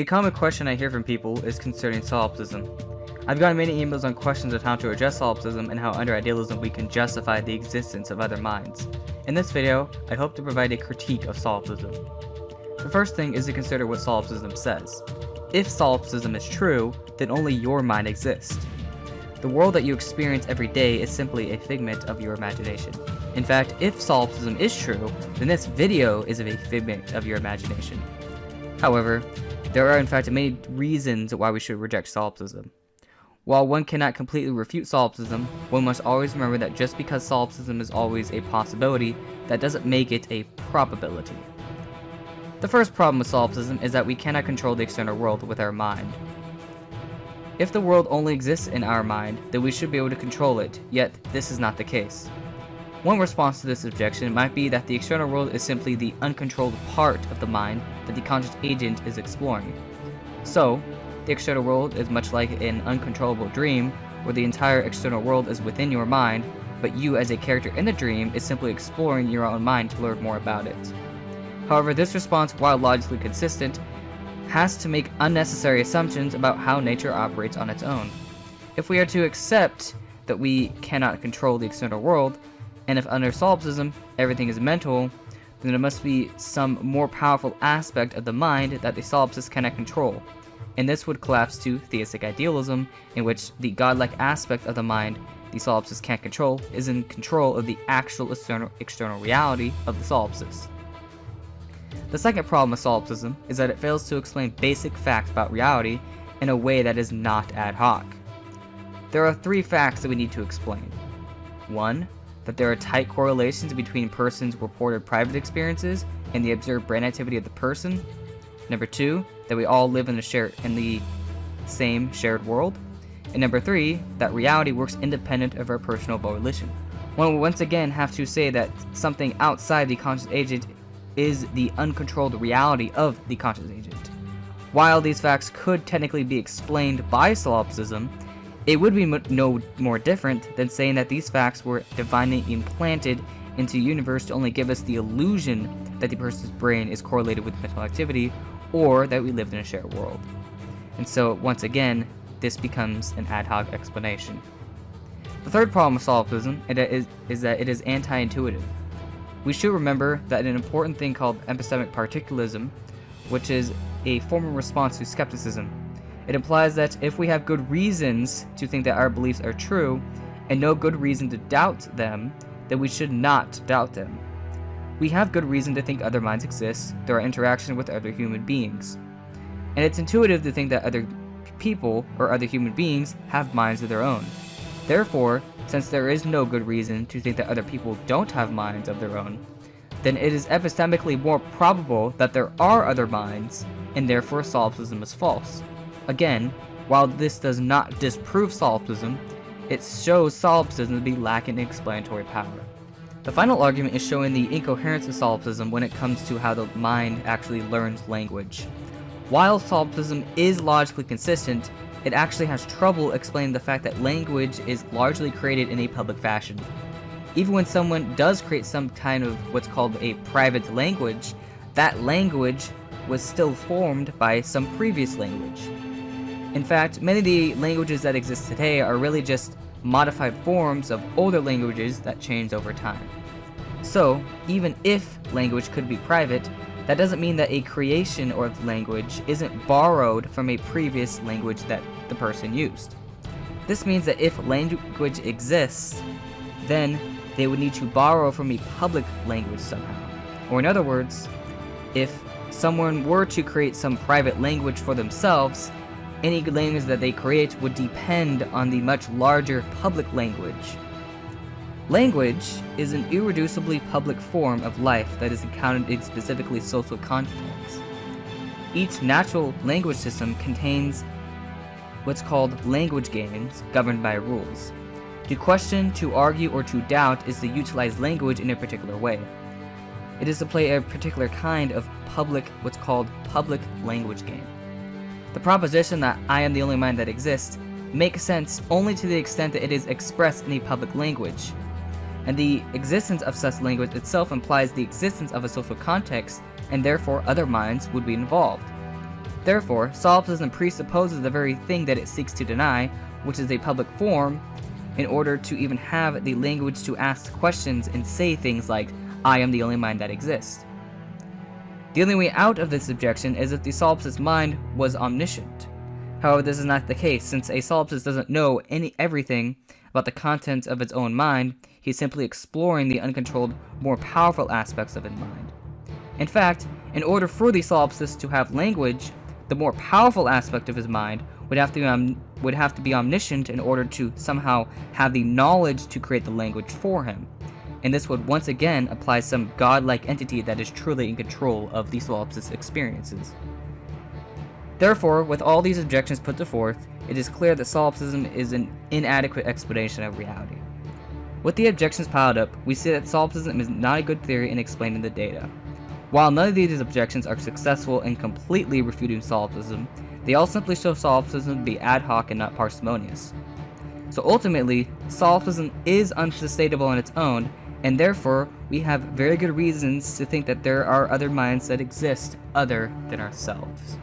A common question I hear from people is concerning solipsism. I've gotten many emails on questions of how to address solipsism and how under idealism we can justify the existence of other minds. In this video, I hope to provide a critique of solipsism. The first thing is to consider what solipsism says. If solipsism is true, then only your mind exists. The world that you experience every day is simply a figment of your imagination. In fact, if solipsism is true, then this video is a figment of your imagination. However, there are in fact many reasons why we should reject solipsism. While one cannot completely refute solipsism, one must always remember that just because solipsism is always a possibility, that doesn't make it a probability. The first problem with solipsism is that we cannot control the external world with our mind. If the world only exists in our mind, then we should be able to control it, yet this is not the case. One response to this objection might be that the external world is simply the uncontrolled part of the mind that the conscious agent is exploring. So, the external world is much like an uncontrollable dream, where the entire external world is within your mind, but you as a character in the dream is simply exploring your own mind to learn more about it. However, this response, while logically consistent, has to make unnecessary assumptions about how nature operates on its own. If we are to accept that we cannot control the external world, and if under solipsism everything is mental, then there must be some more powerful aspect of the mind that the solipsist cannot control. And this would collapse to theistic idealism, in which the godlike aspect of the mind the solipsist can't control is in control of the actual external reality of the solipsist. The second problem with solipsism is that it fails to explain basic facts about reality in a way that is not ad hoc. There are three facts that we need to explain. 1. That there are tight correlations between persons' reported private experiences and the observed brain activity of the person. Number 2, that we all live in the same shared world. And number 3, that reality works independent of our personal volition. One will once again have to say that something outside the conscious agent is the uncontrolled reality of the conscious agent. While these facts could technically be explained by solipsism, it would be no more different than saying that these facts were divinely implanted into the universe to only give us the illusion that the person's brain is correlated with mental activity, or that we lived in a shared world. And so, once again, this becomes an ad hoc explanation. The third problem with solipsism is that it is anti-intuitive. We should remember that an important thing called epistemic particularism, which is a formal response to skepticism. It implies that if we have good reasons to think that our beliefs are true, and no good reason to doubt them, then we should not doubt them. We have good reason to think other minds exist through our interaction with other human beings. And it's intuitive to think that other people or other human beings have minds of their own. Therefore, since there is no good reason to think that other people don't have minds of their own, then it is epistemically more probable that there are other minds, and therefore solipsism is false. Again, while this does not disprove solipsism, it shows solipsism to be lacking in explanatory power. The final argument is showing the incoherence of solipsism when it comes to how the mind actually learns language. While solipsism is logically consistent, it actually has trouble explaining the fact that language is largely created in a public fashion. Even when someone does create some kind of what's called a private language, that language was still formed by some previous language. In fact, many of the languages that exist today are really just modified forms of older languages that change over time. So, even if language could be private, that doesn't mean that a creation of language isn't borrowed from a previous language that the person used. This means that if language exists, then they would need to borrow from a public language somehow. Or in other words, if someone were to create some private language for themselves, any language that they create would depend on the much larger public language. Language is an irreducibly public form of life that is encountered in specifically social contexts. Each natural language system contains what's called language games governed by rules. To question, to argue, or to doubt is to utilize language in a particular way. It is to play a particular kind of what's called public language game. The proposition that I am the only mind that exists makes sense only to the extent that it is expressed in a public language. And the existence of such language itself implies the existence of a social context, and therefore other minds would be involved. Therefore, solipsism presupposes the very thing that it seeks to deny, which is a public form, in order to even have the language to ask questions and say things like, I am the only mind that exists. The only way out of this objection is if the solipsist mind was omniscient. However, this is not the case, since a solipsist doesn't know everything about the contents of its own mind. He's simply exploring the uncontrolled, more powerful aspects of his mind. In fact, in order for the solipsist to have language, the more powerful aspect of his mind would have to be omniscient in order to somehow have the knowledge to create the language for him. And this would once again apply some godlike entity that is truly in control of the solipsist's experiences. Therefore, with all these objections put forth, it is clear that solipsism is an inadequate explanation of reality. With the objections piled up, we see that solipsism is not a good theory in explaining the data. While none of these objections are successful in completely refuting solipsism, they all simply show solipsism to be ad hoc and not parsimonious. So ultimately, solipsism is unsustainable on its own, and therefore we have very good reasons to think that there are other minds that exist other than ourselves.